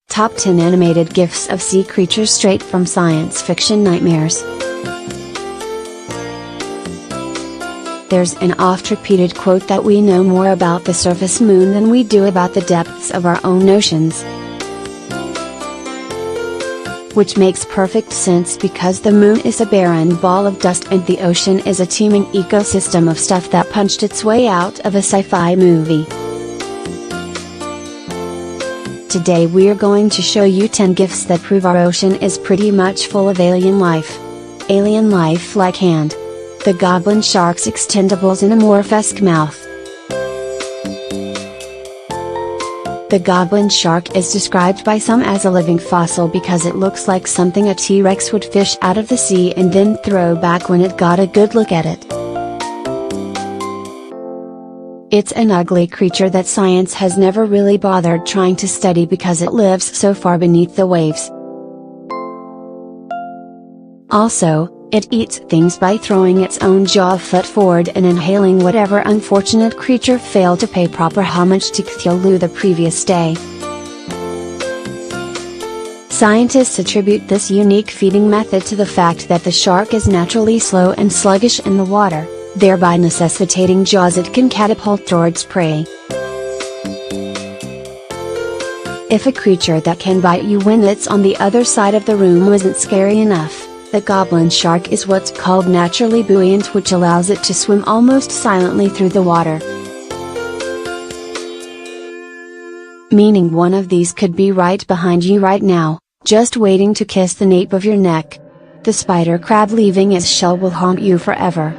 Top 10 animated GIFs of sea creatures straight from science fiction nightmares. There's an oft-repeated quote that we know more about the surface moon than we do about the depths of our own oceans. Which makes perfect sense because the moon is a barren ball of dust and the ocean is a teeming ecosystem of stuff that punched its way out of a sci-fi movie. Today we're going to show you 10 GIFs that prove our ocean is pretty much full of alien life. Alien life like hand. The goblin shark's extendables in a morph-esque mouth. The goblin shark is described by some as a living fossil because it looks like something a T-Rex would fish out of the sea and then throw back when it got a good look at it. It's an ugly creature that science has never really bothered trying to study because it lives so far beneath the waves. Also, it eats things by throwing its own jaw foot forward and inhaling whatever unfortunate creature failed to pay proper homage to Cthulhu the previous day. Scientists attribute this unique feeding method to the fact that the shark is naturally slow and sluggish in the water, thereby necessitating jaws it can catapult towards prey. If a creature that can bite you when it's on the other side of the room wasn't scary enough, the goblin shark is what's called naturally buoyant, which allows it to swim almost silently through the water. Meaning one of these could be right behind you right now, just waiting to kiss the nape of your neck. The spider crab leaving its shell will haunt you forever.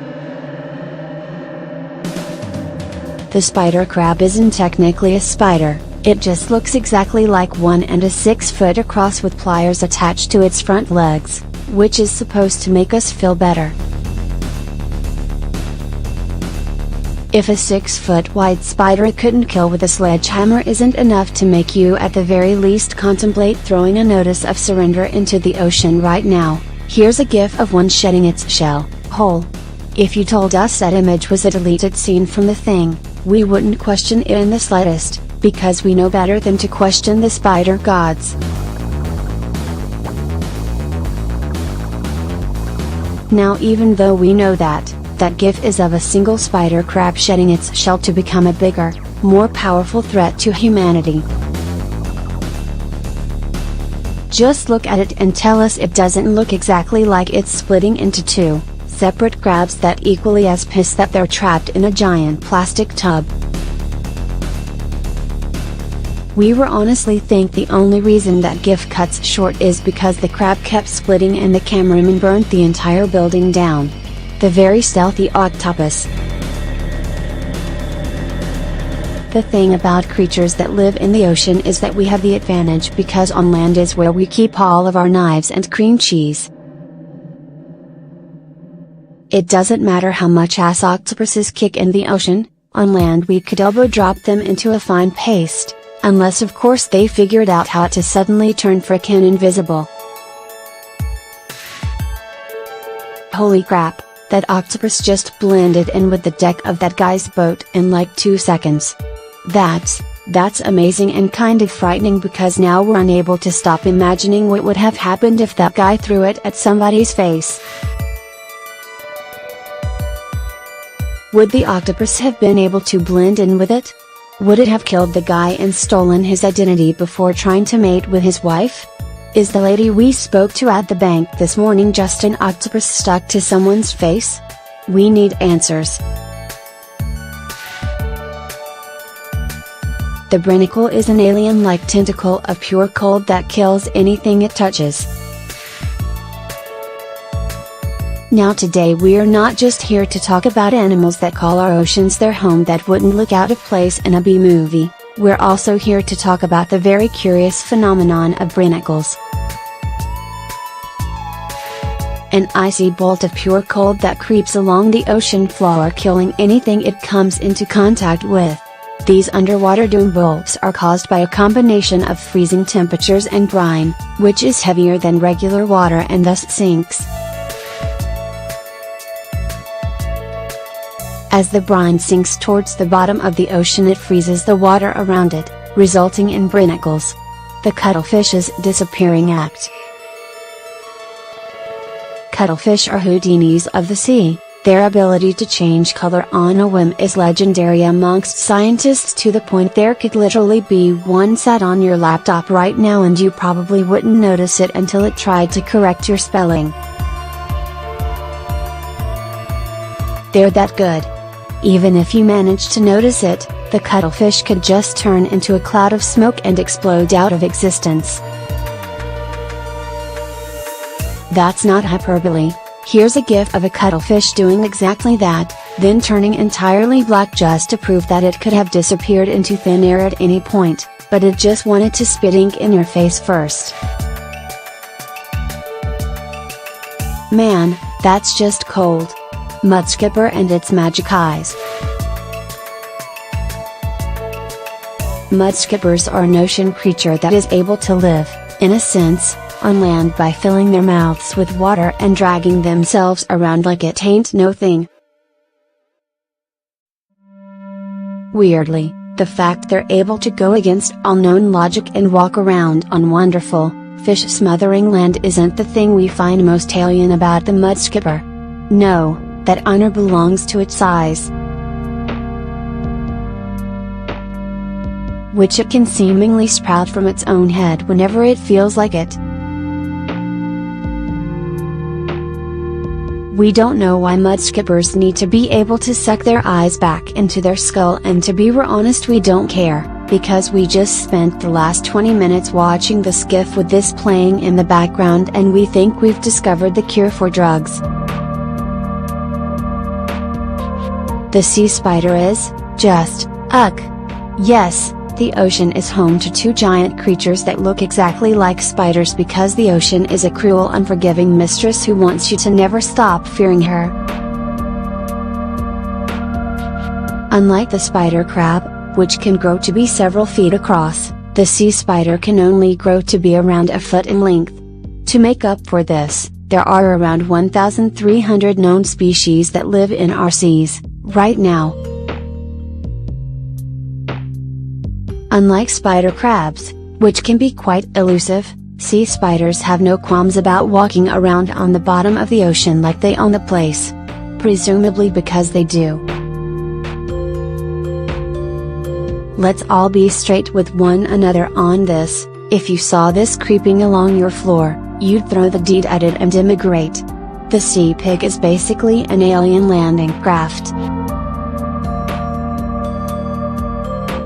The spider crab isn't technically a spider, it just looks exactly like one and is 6 foot across with pliers attached to its front legs, which is supposed to make us feel better. If a 6-foot wide spider it couldn't kill with a sledgehammer isn't enough to make you at the very least contemplate throwing a notice of surrender into the ocean right now, here's a GIF of one shedding its shell, whole. If you told us that image was a deleted scene from The Thing, we wouldn't question it in the slightest, because we know better than to question the spider gods. Now even though we know that GIF is of a single spider crab shedding its shell to become a bigger, more powerful threat to humanity. Just look at it and tell us it doesn't look exactly like it's splitting into two separate crabs that equally as pissed that they're trapped in a giant plastic tub. We honestly think the only reason that GIF cuts short is because the crab kept splitting and the cameraman burnt the entire building down. The very stealthy octopus. The thing about creatures that live in the ocean is that we have the advantage because on land is where we keep all of our knives and cream cheese. It doesn't matter how much ass octopuses kick in the ocean, on land we could elbow drop them into a fine paste, unless of course they figured out how to suddenly turn frickin' invisible. Holy crap, that octopus just blended in with the deck of that guy's boat in like 2 seconds. That's amazing and kind of frightening because now we're unable to stop imagining what would have happened if that guy threw it at somebody's face. Would the octopus have been able to blend in with it? Would it have killed the guy and stolen his identity before trying to mate with his wife? Is the lady we spoke to at the bank this morning just an octopus stuck to someone's face? We need answers. The Brinacle is an alien-like tentacle of pure cold that kills anything it touches. Now today we're not just here to talk about animals that call our oceans their home that wouldn't look out of place in a B-movie, we're also here to talk about the very curious phenomenon of Brinacles. An icy bolt of pure cold that creeps along the ocean floor killing anything it comes into contact with. These underwater doom bolts are caused by a combination of freezing temperatures and brine, which is heavier than regular water and thus sinks. As the brine sinks towards the bottom of the ocean, it freezes the water around it, resulting in brinicles. The cuttlefish's disappearing act. Cuttlefish are Houdinis of the sea. Their ability to change color on a whim is legendary amongst scientists, to the point there could literally be one sat on your laptop right now and you probably wouldn't notice it until it tried to correct your spelling. They're that good. Even if you manage to notice it, the cuttlefish could just turn into a cloud of smoke and explode out of existence. That's not hyperbole. Here's a GIF of a cuttlefish doing exactly that, then turning entirely black just to prove that it could have disappeared into thin air at any point, but it just wanted to spit ink in your face first. Man, that's just cold. Mudskipper and its magic eyes. Mudskippers are an ocean creature that is able to live, in a sense, on land by filling their mouths with water and dragging themselves around like it ain't no thing. Weirdly, the fact they're able to go against all known logic and walk around on wonderful, fish-smothering land isn't the thing we find most alien about the mudskipper. No, that honor belongs to its size, which it can seemingly sprout from its own head whenever it feels like it. We don't know why mudskippers need to be able to suck their eyes back into their skull, and to be honest, we don't care, because we just spent the last 20 minutes watching this GIF with this playing in the background and we think we've discovered the cure for drugs. The sea spider is, just, ugh. Yes, the ocean is home to two giant creatures that look exactly like spiders, because the ocean is a cruel, unforgiving mistress who wants you to never stop fearing her. Unlike the spider crab, which can grow to be several feet across, the sea spider can only grow to be around a foot in length. To make up for this, there are around 1,300 known species that live in our seas, right now. Unlike spider crabs, which can be quite elusive, sea spiders have no qualms about walking around on the bottom of the ocean like they own the place. Presumably because they do. Let's all be straight with one another on this: if you saw this creeping along your floor, you'd throw the deed at it and immigrate. The sea pig is basically an alien landing craft.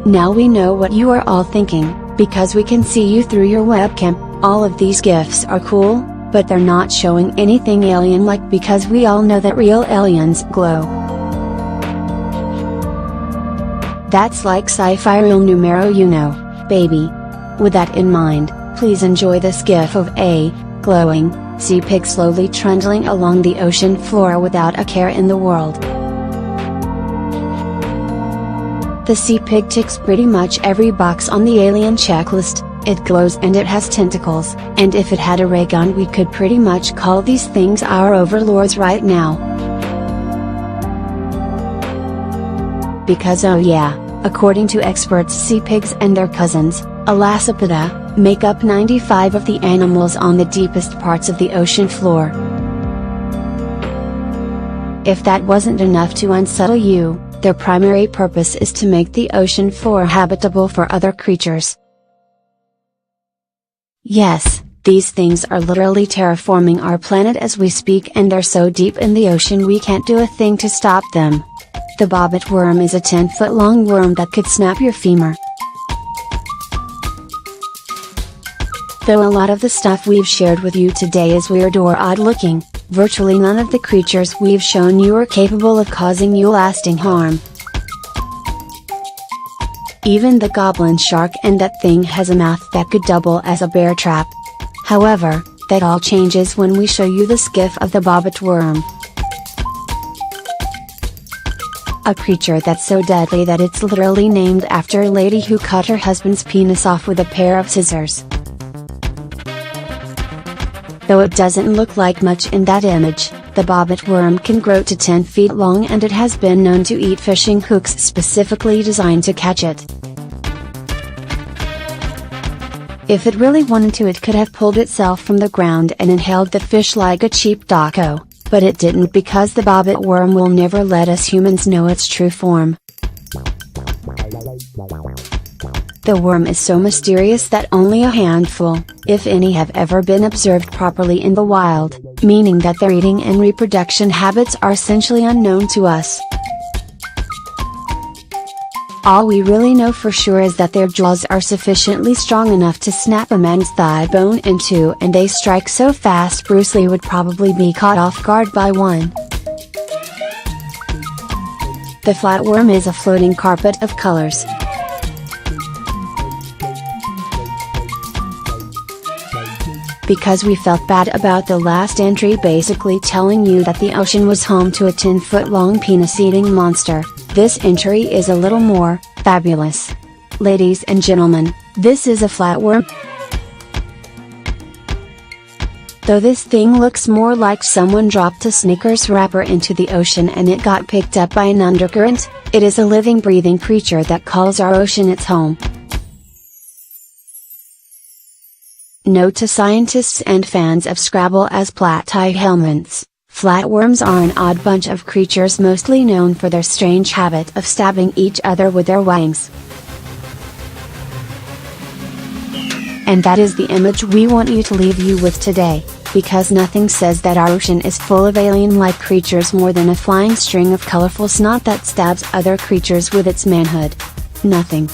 Now we know what you are all thinking, because we can see you through your webcam. All of these GIFs are cool, but they're not showing anything alien-like, because we all know that real aliens glow. That's like sci-fi real numero uno, baby. With that in mind, please enjoy this GIF of a glowing sea pig slowly trundling along the ocean floor without a care in the world. The sea pig ticks pretty much every box on the alien checklist. It glows and it has tentacles, and if it had a ray gun we could pretty much call these things our overlords right now. Because oh yeah, according to experts, sea pigs and their cousins, Elasopoda, make up 95% of the animals on the deepest parts of the ocean floor. If that wasn't enough to unsettle you, their primary purpose is to make the ocean floor habitable for other creatures. Yes, these things are literally terraforming our planet as we speak, and they're so deep in the ocean we can't do a thing to stop them. The bobbit worm is a 10-foot long worm that could snap your femur. Though a lot of the stuff we've shared with you today is weird or odd looking, virtually none of the creatures we've shown you are capable of causing you lasting harm. Even the goblin shark, and that thing has a mouth that could double as a bear trap. However, that all changes when we show you this GIF of the bobbit worm. A creature that's so deadly that it's literally named after a lady who cut her husband's penis off with a pair of scissors. Though it doesn't look like much in that image, the bobbit worm can grow to 10 feet long and it has been known to eat fishing hooks specifically designed to catch it. If it really wanted to, it could have pulled itself from the ground and inhaled the fish like a cheap taco, but it didn't because the bobbit worm will never let us humans know its true form. The worm is so mysterious that only a handful, if any, have ever been observed properly in the wild, meaning that their eating and reproduction habits are essentially unknown to us. All we really know for sure is that their jaws are sufficiently strong enough to snap a man's thigh bone in two, and they strike so fast Bruce Lee would probably be caught off guard by one. The flatworm is a floating carpet of colors. Because we felt bad about the last entry basically telling you that the ocean was home to a 10-foot-long penis-eating monster, this entry is a little more fabulous. Ladies and gentlemen, this is a flatworm. Though this thing looks more like someone dropped a Snickers wrapper into the ocean and it got picked up by an undercurrent, it is a living, breathing creature that calls our ocean its home. Note to scientists and fans of Scrabble as platyhelminths, flatworms are an odd bunch of creatures mostly known for their strange habit of stabbing each other with their wings. And that is the image we want you to leave you with today, because nothing says that our ocean is full of alien-like creatures more than a flying string of colorful snot that stabs other creatures with its manhood. Nothing.